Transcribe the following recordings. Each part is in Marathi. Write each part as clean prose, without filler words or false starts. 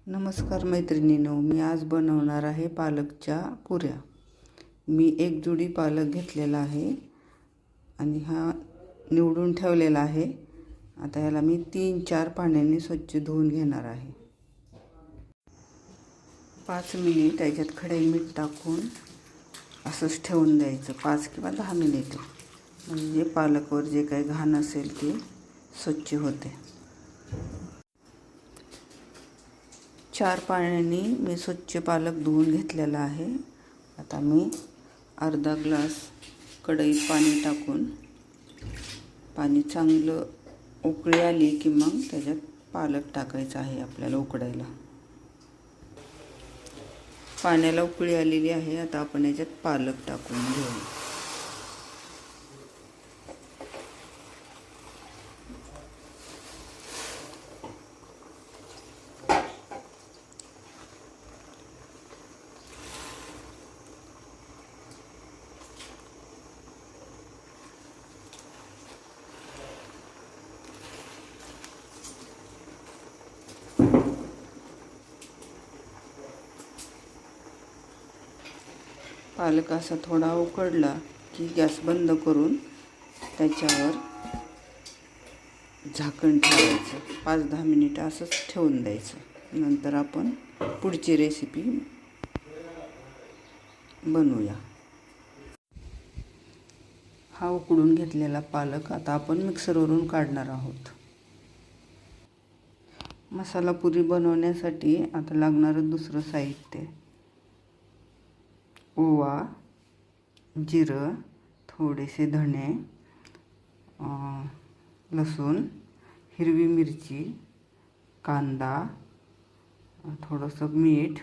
नमस्कार मैत्रिणींनो, मी आज बनवणार आहे पालकच्या पुऱ्या। मी एक जुडी पालक घेतलेला आहे आणि हा निवडून ठेवलेला आहे। आता याला मी 3-4 पाण्याने स्वच्छ धुवून घेणार आहे। 5 मिनिट याच्यात खडे मीठ टाकून असंच ठेवून द्यायचं, 5 किंवा 10 मिनिट, म्हणजे पालकवर जे काही घाण असेल ते स्वच्छ होते। 4 पाण्याने मी स्वच्छ पालक धुवून घेतलेला आहे। आता मी अर्धा ग्लास कढईत पाणी टाकून, पाणी चांगलं उकळी आली की मग त्याच्यात पालक टाकायचा आहे आपल्याला उकडायला। पाण्याला उकळी आलेली आहे, आता आपण याच्यात पालक टाकून घेऊ। पालक असा थोडा उकडला की गॅस बंद करून त्याच्यावर झाकण ठेवायचं, 5-10 मिनिटं असंच ठेवून द्यायचं। नंतर आपण पुढची रेसिपी बनवूया। हा उकडून घेतलेला पालक आता आपण मिक्सरवरून काढणार आहोत। मसाला पुरी बनवण्यासाठी आता लागणारं दुसरं साहित्य: ओवा, जिरं, थोडेसे धणे, लसूण, हिरवी मिरची, कांदा, थोडंसं मीठ,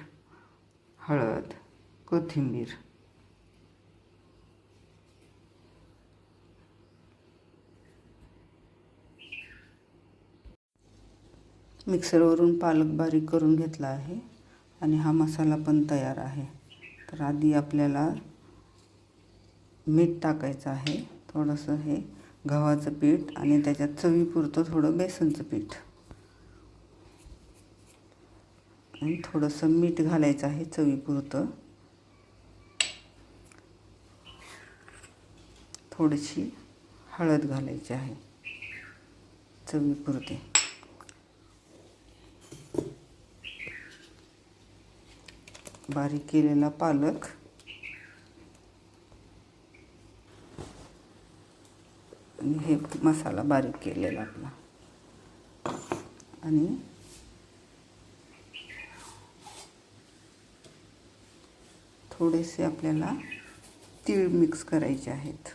हळद, कोथिंबीर। मिक्सरवरून पालक बारीक करून घेतला आहे आणि हा मसाला पण तयार आहे। तर आधी आपल्याला मीठ टाकायचं आहे, थोडंसं हे गव्हाचं पीठ आणि त्याच्यात चवीपुरतं थोडं बेसनचं पीठ आणि थोडंसं मीठ घालायचं आहे चवीपुरतं, थोडीशी हळद घालायची आहे चवीपुरते। बारीक केलेला पालक आणि हे मसाला बारीक केलेला आपला, आणि थोडेसे आपल्याला तीळ मिक्स करायचे आहेत।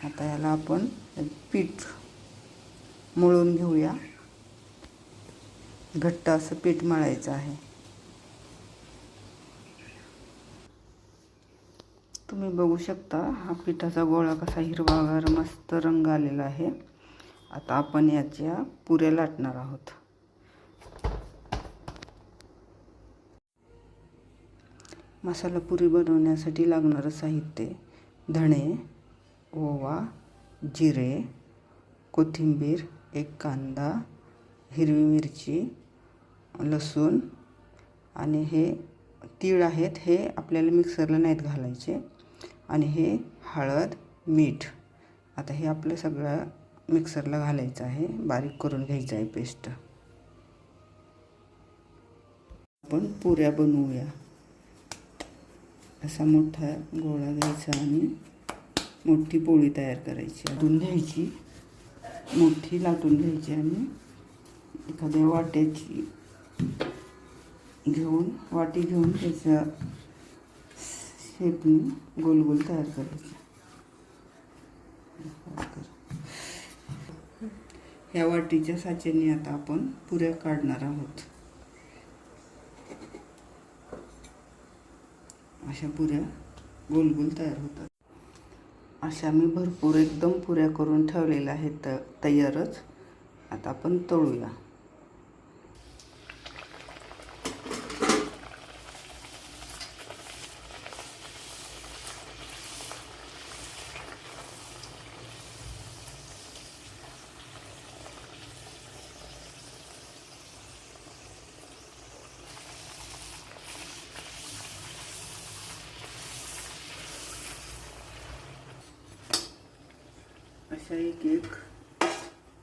आता याला आपण पीठ मळून घेऊया। घट्ट असं पीठ मळायचं आहे। तुम्ही बघू शकता हा पिठाचा गोळा कसा हिरवागार मस्त रंग आलेला आहे। आता आपण याच्या पुऱ्या लाटणार आहोत। मसाला पुरी बनवण्यासाठी लागणारं साहित्य: धणे, ओवा, जिरे, कोथिंबीर, एक कांदा, हिरवी मिरची, लसूण आणि हे तीळ आहेत, हे आपल्याला मिक्सरला नाहीत घालायचे, आणि हे हळद, मीठ। आता हे आपलं सगळं मिक्सरला घालायचं आहे, बारीक करून घ्यायचं आहे पेस्ट। आपण पुऱ्या बनवूया। असा मोठा गोळा घ्यायचा आणि मोठी पोळी तयार करायची, लाटून घ्यायची, मोठी लाटून घ्यायची आणि एखाद्या वाट्याची वाटी घेऊन त्याच्या शेपनी गोल गोल तयार करायचं। ह्या वाटीच्या साच्याने आता आपण पुऱ्या काढणार आहोत। अशा पुऱ्या गोल गोल तयार होतात। अशा मी भरपूर एकदम पुऱ्या करून ठेवलेल्या आहेत तयारच। आता आपण तळूया। अशा एक एक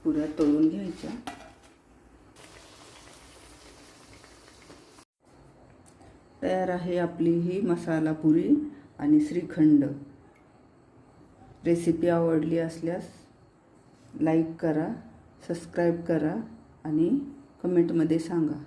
पुऱ्या तळून घ्यायच्या. तयार आहे आपली ही मसाला पुरी आणि श्रीखंड. रेसिपी आवडली असल्यास लाईक करा, सबस्क्राईब करा आणि कमेंटमध्ये सांगा.